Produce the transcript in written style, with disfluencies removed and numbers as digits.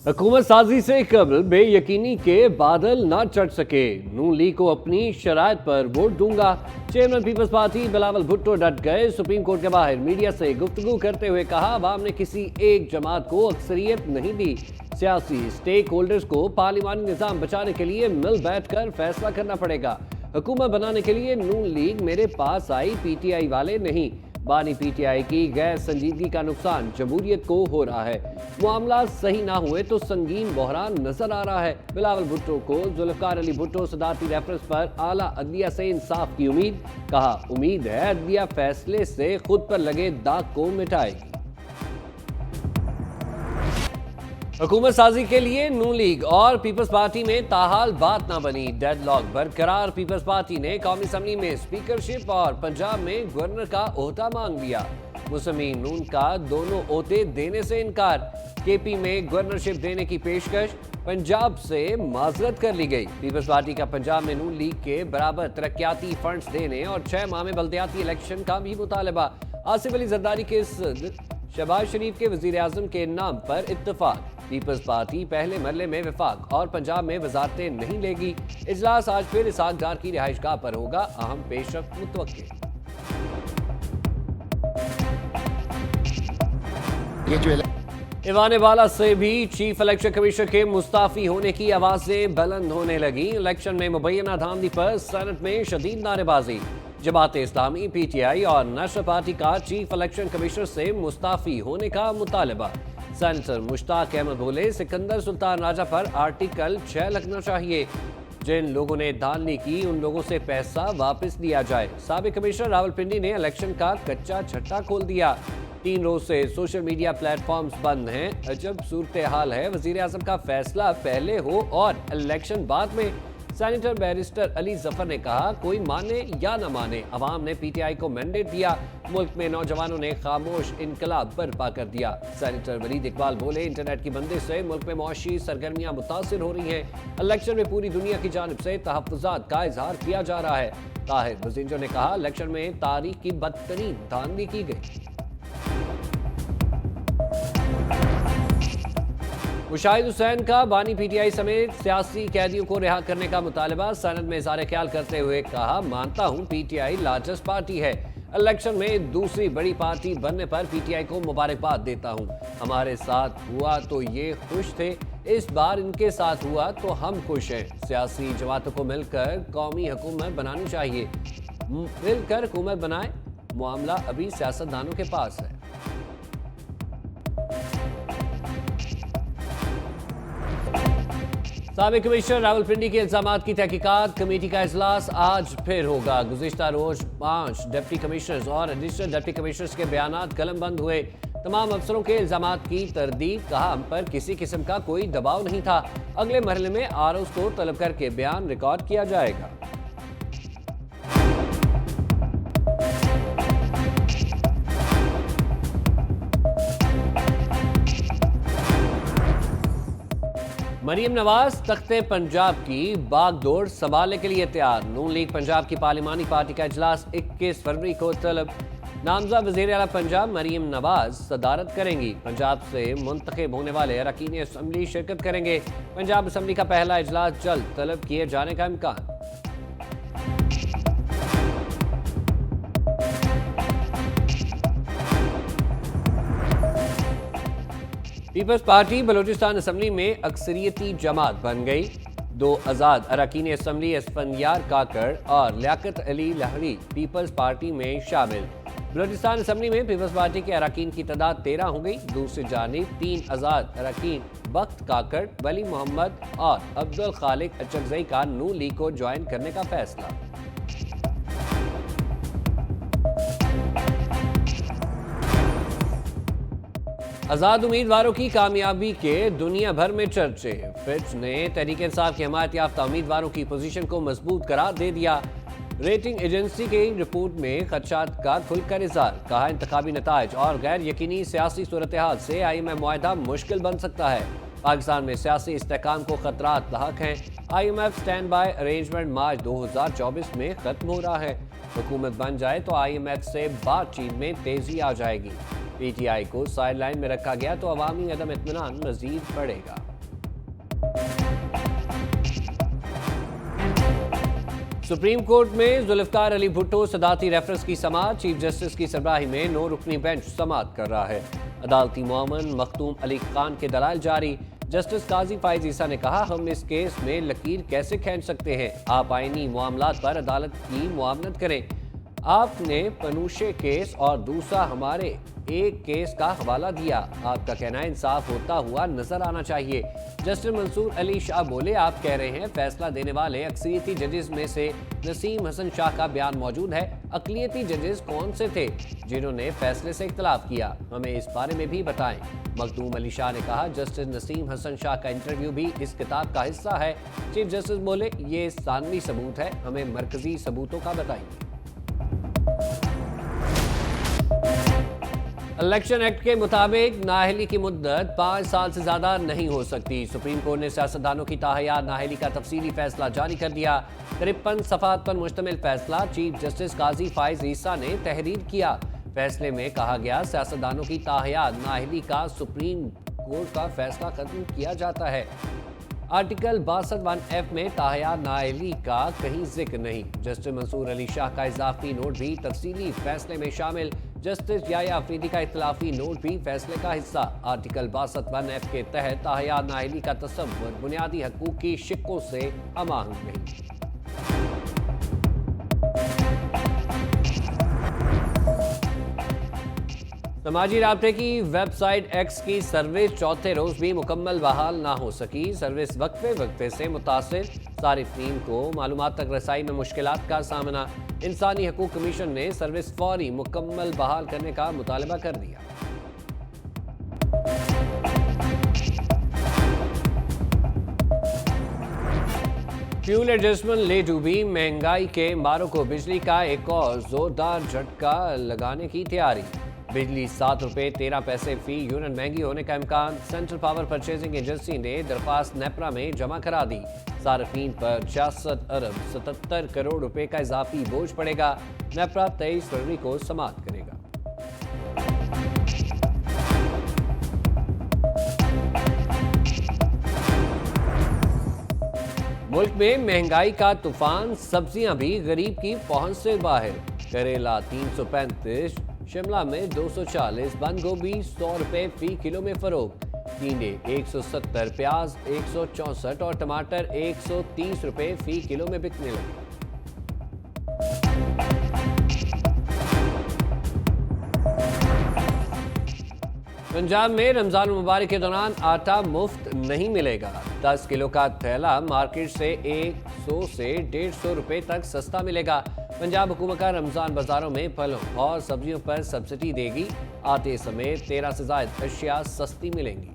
हुकूमत साजी से कबल बेयकीनी के बादल ना चढ़ सके, नून लीग को अपनी शराइत पर वोट दूंगा। Chairman Peoples Party Bilawal Bhutto डट गए। सुप्रीम कोर्ट के बाहर मीडिया से गुफ्तगू करते हुए कहा, अवाम ने किसी एक जमात को अक्सरियत नहीं दी। सियासी स्टेक होल्डर्स को पार्लिमानी निज़ाम बचाने के लिए मिल बैठ कर फैसला करना पड़ेगा। हुकूमत बनाने के लिए नून लीग मेरे पास आई, PTI वाले नहीं। बानी PTI की गैर संजीदगी का नुकसान जमहूरियत को हो रहा है। मामला सही ना हुए तो संगीन बहरान नजर आ रहा है। बिलावल भुट्टो को जुल्फकार अली भुट्टो सदारती रेफरेंस पर आला अदलिया से इंसाफ की उम्मीद। कहा, उम्मीद है अदलिया फैसले से खुद पर लगे दाग को मिटाएगी। हुकूमत साजी के लिए नून लीग और पीपल्स पार्टी में ताहाल बात ना बनी, डेडलॉक बरकरार। पीपल्स पार्टी ने कौमी असम्बली में स्पीकरशिप और पंजाब में गवर्नर का ओहदा मांग लिया। मुसम्मी नून का दोनों ओहदे देने से इनकार। KP में गवर्नरशिप देने की पेशकश, पंजाब से माजरत कर ली गई। पीपल्स पार्टी का पंजाब में नून लीग के बराबर तरक्याती फंड्स देने और 6 माह में बल्दियाती इलेक्शन का भी मुतालबा। आसिफ अली जरदारी के शहबाज शरीफ के वजीर आजम के नाम पर इत्तफाक। पीपल्स पार्टी पहले मरले में विफाक और पंजाब में वजारतें नहीं लेगी। इजलास आज फिर इसहाक डार की रिहाइशगाह पर होगा, अहम पेशरफ्त मुतवक्किल। ईवान बाला से भी चीफ इलेक्शन कमिश्नर के मुस्ताफी होने की आवाजें बुलंद होने लगी। इलेक्शन में मुबैना धांधली पर सेनेट में शदीद नारेबाजी। जमात इस्लामी, PTI और नेशनल पार्टी का चीफ इलेक्शन कमिश्नर से मुस्ताफी होने का मुतालबा। सेनेटर मुश्ताक अहमद बोले, सिकंदर सुल्तान राजा पर आर्टिकल 6 लगना चाहिए। जिन लोगों ने धांधली की उन लोगों से पैसा वापस लिया जाए। साबिक कमिश्नर रावलपिंडी ने इलेक्शन का कच्चा छट्टा खोल दिया। 3 रोज से सोशल मीडिया प्लेटफॉर्म्स बंद हैं। अजब सूरत हाल है, वजीर आजम का फैसला पहले हो और इलेक्शन बाद में। सेनेटर बैरिस्टर अली जफर ने कहा, कोई माने या न माने, अवाम ने PTI को मैंडेट दिया। मुल्क में नौजवानों ने खामोश इनकलाब बर्पा कर दिया। सेनेटर वलीद इकबाल बोले, इंटरनेट की बंदिश से मुल्क में मुआशी सरगर्मियां मुतासिर हो रही हैं। इलेक्शन में पूरी दुनिया की जानिब से तहफ़्फ़ुज़ात का इजहार किया जा रहा है। ताहिर बजिंजर ने कहा, इलेक्शन में तारीख की बदतरीन धांधली की गई। मुशाहिद हुसैन का बानी PTI समेत सियासी कैदियों को रिहा करने का मुतालबा। सनद में इज़हार ख्याल करते हुए कहा, मानता हूँ PTI लार्जेस्ट पार्टी है। इलेक्शन में दूसरी बड़ी पार्टी बनने पर PTI को मुबारकबाद देता हूँ। हमारे साथ हुआ तो ये खुश थे, इस बार इनके साथ हुआ तो हम खुश हैं। सियासी जमातों को मिलकर कौमी हुकूमत बनानी चाहिए। मिलकर हुकूमत बनाए, मामला अभी सियासतदानों के पास है। साबिक कमिश्नर रावलपिंडी के इल्जामात की तहकीकात कमेटी का इजलास आज फिर होगा। गुज़िश्ता रोज 5 डिप्टी कमिश्नर्स और एडिशनल डिप्टी कमिश्नर्स के बयानात कलमबंद हुए। तमाम अफसरों के इल्जामात की तरदीद। कहा, हम पर किसी किस्म का कोई दबाव नहीं था। अगले मरहले में ROs को तलब करके बयान रिकॉर्ड किया जाएगा। मरीम नवाज तख्ते पंजाब की बागडोर संभालने के लिए तैयार। नून लीग पंजाब की पार्लिमानी पार्टी का इजलास 21 फरवरी को तलब। नामज़द वज़ीर आला पंजाब मरीम नवाज सदारत करेंगी। पंजाब से मुंतखब होने वाले अरकान असम्बली शिरकत करेंगे। पंजाब असम्बली का पहला इजलास जल्द तलब किए जाने का इम्कान। पीपल्स पार्टी बलूचिस्तान असम्बली में अक्सरियती जमात बन गई। 2 आज़ाद अरकान असम्बली एस्फनियार काकड़ और लियाकत अली लहरी पीपल्स पार्टी में शामिल। बलूचिस्तान असम्बली में पीपल्स पार्टी के अरकान की तादाद 13 हो गई। दूसरी जानिब 3 आज़ाद अरकान बख्त काकड़, वली मोहम्मद और अब्दुल खालिक अचकजई का नून लीग को ज्वाइन करने का फैसला। आज़ाद उम्मीदवारों की कामयाबी के दुनिया भर में चर्चे। फिच ने तहरीक इंसाफ की हमायत याफ्ता उम्मीदवारों की पोजीशन को मजबूत करार दे दिया। रेटिंग एजेंसी की रिपोर्ट में खदशात का खुलकर इज़हार। कहा, इंतखाबी नताइज और गैर यकीनी सियासी सूरत हाल से IMF मुआहदा मुश्किल बन सकता है। पाकिस्तान में सियासी इस्तेहकाम को खतरात लाहक हैं। IMF स्टैंड बाय अरेंजमेंट मार्च 2024 में खत्म हो रहा है। हुकूमत बन जाए तो IMF से बातचीत में तेजी आ जाएगी। PTI को साइड लाइन में रखा गया तो अवामी अदम इत्मीनान मजीद बढ़ेगा। सुप्रीम कोर्ट में जुल्फकार अली भुट्टो सदाती रेफरेंस की समाअत। चीफ जस्टिस की सरबराही में 9 रुकनी बेंच समाअत कर रहा है। अदालती मुअम्मन मखदूम अली खान के दलाइल जारी। जस्टिस काजी फाइज ईसा ने कहा, हम इस केस में लकीर कैसे खींच सकते हैं। आप आईनी मामलात पर अदालत की मुआवनत करें। आपने पनूशे केस और दूसरा हमारे एक केस का हवाला दिया। आपका कहना इंसाफ होता हुआ नजर आना चाहिए। जस्टिस मंसूर अली शाह बोले, आप कह रहे हैं फैसला देने वाले अक्सरियती जजेस में से नसीम हसन शाह का बयान मौजूद है। अकलियती जजेस कौन से थे जिन्होंने फैसले से इख्तलाफ किया, हमें इस बारे में भी बताएं। मखदूम अली शाह ने कहा, जस्टिस नसीम हसन शाह का इंटरव्यू भी इस किताब का हिस्सा है। चीफ जस्टिस बोले, ये सानवी सबूत है, हमें मरकजी सबूतों का बताइए। इलेक्शन एक्ट के मुताबिक नाअहली की मुद्दत 5 साल से ज्यादा नहीं हो सकती। सुप्रीम कोर्ट ने सियासतदानों की ताहयात नाअहली का तफसीली फैसला जारी कर दिया। 53 सफ़ात पर मुश्तमिल फैसला चीफ जस्टिस काजी फाइज ईसा ने तहरीर किया। फैसले में कहा गया, सियासतदानों की ताहयात नाअहली का सुप्रीम कोर्ट का फैसला खत्म किया जाता है। आर्टिकल 62(1)(f) में ताहयात नाअहली का कहीं जिक्र नहीं। जस्टिस मंसूर अली शाह का इजाफी नोट भी तफसीली फैसले में शामिल। जस्टिस याया अफरीदी का इख्तलाफी नोट भी फैसले का हिस्सा। आर्टिकल 62(1)(f) के तहत ताहयात नाअहली का तसव्वुर बुनियादी हकूक की शिक्कों से अमाहंग नहीं। समाजी राब्ते की वेबसाइट एक्स की सर्विस चौथे रोज भी मुकम्मल बहाल ना हो सकी। सर्विस वक्फे से मुतासिर सारिफीन को मालूमात तक रसाई में मुश्किलात का सामना। इंसानी हकूक कमीशन ने सर्विस फौरी मुकम्मल बहाल करने का मुतालबा कर दिया। फ्यूल एडजस्टमेंट ले डूबी। महंगाई के मारों को बिजली का एक और जोरदार झटका लगाने की तैयारी। बिजली 7 रुपये 13 पैसे फी यूनिट महंगी होने का इम्कान। सेंट्रल पावर परचेजिंग एजेंसी ने दरख्वास्त नेपरा में जमा करा दी। सार्फिन पर 66 अरब 77 करोड़ रुपए का इजाफी बोझ पड़ेगा। नेपरा 23 फरवरी को समाप्त करेगा। मुल्क में महंगाई का तूफान, सब्जियां भी गरीब की पहुंच से बाहर। करेला 335, शिमला में 240, बंद गोभी 100 रुपए फी किलो में फरोख्त। टींडे 170, प्याज 164 और टमाटर 130 रुपए फी किलो में बिकने लगे। पंजाब में रमजान मुबारक के दौरान आटा मुफ्त नहीं मिलेगा। 10 किलो का थैला मार्केट से 100 से 150 रुपए तक सस्ता मिलेगा। पंजाब हुकूमत का रमजान बाजारों में फलों और सब्जियों पर सब्सिडी देगी। आटे समेत 13 से ज्यादा अशिया सस्ती मिलेंगी।